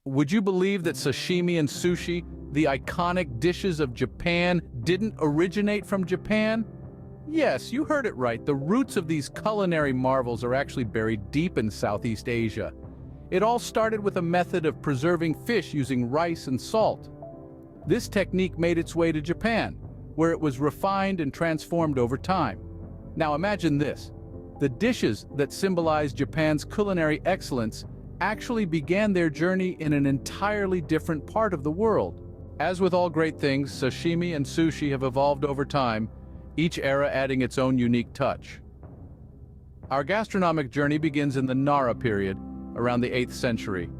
Would you believe that sashimi and sushi, the iconic dishes of Japan, didn't originate from Japan? Yes, you heard it right. The roots of these culinary marvels are actually buried deep in Southeast Asia. It all started with a method of preserving fish using rice and salt. This technique made its way to Japan, where it was refined and transformed over time. Now imagine this. The dishes that symbolize Japan's culinary excellence actually began their journey in an entirely different part of the world. As with all great things, sashimi and sushi have evolved over time, each era adding its own unique touch. Our gastronomic journey begins in the Nara period, around the 8th century.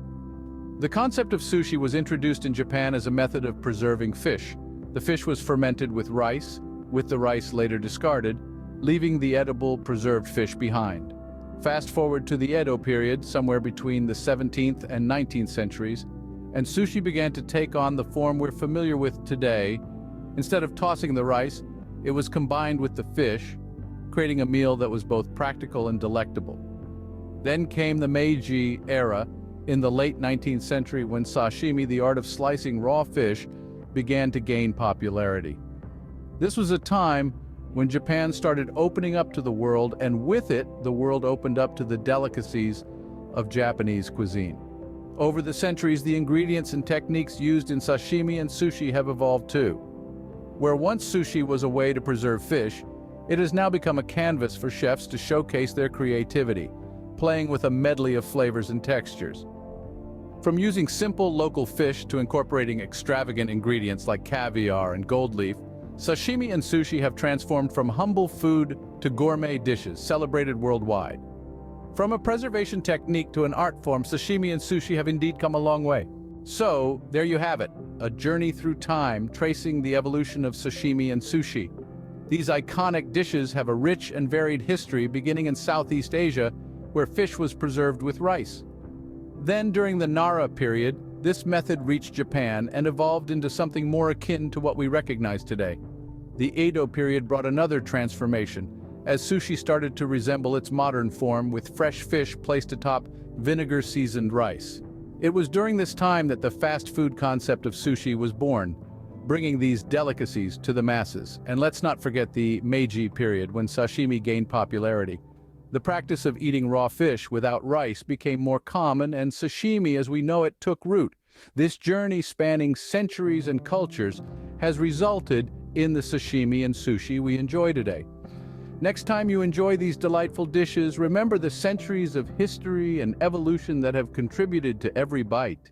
The concept of sushi was introduced in Japan as a method of preserving fish. The fish was fermented with rice, with the rice later discarded, leaving the edible preserved fish behind. Fast forward to the Edo period, somewhere between the 17th and 19th centuries, and sushi began to take on the form we're familiar with today. Instead of tossing the rice, it was combined with the fish, creating a meal that was both practical and delectable. Then came the Meiji era, in the late 19th century, when sashimi, the art of slicing raw fish, began to gain popularity. This was a time when Japan started opening up to the world, and with it, the world opened up to the delicacies of Japanese cuisine. Over the centuries, the ingredients and techniques used in sashimi and sushi have evolved too. Where once sushi was a way to preserve fish, it has now become a canvas for chefs to showcase their creativity, playing with a medley of flavors and textures. From using simple local fish to incorporating extravagant ingredients like caviar and gold leaf, sashimi and sushi have transformed from humble food to gourmet dishes celebrated worldwide. From a preservation technique to an art form, sashimi and sushi have indeed come a long way. So, there you have it, a journey through time tracing the evolution of sashimi and sushi. These iconic dishes have a rich and varied history beginning in Southeast Asia, where fish was preserved with rice. Then, during the Nara period, this method reached Japan and evolved into something more akin to what we recognize today. The Edo period brought another transformation, as sushi started to resemble its modern form with fresh fish placed atop vinegar-seasoned rice. It was during this time that the fast food concept of sushi was born, bringing these delicacies to the masses. And let's not forget the Meiji period, when sashimi gained popularity. The practice of eating raw fish without rice became more common, and sashimi as we know it took root. This journey, spanning centuries and cultures, has resulted in the sashimi and sushi we enjoy today. Next time you enjoy these delightful dishes, remember the centuries of history and evolution that have contributed to every bite.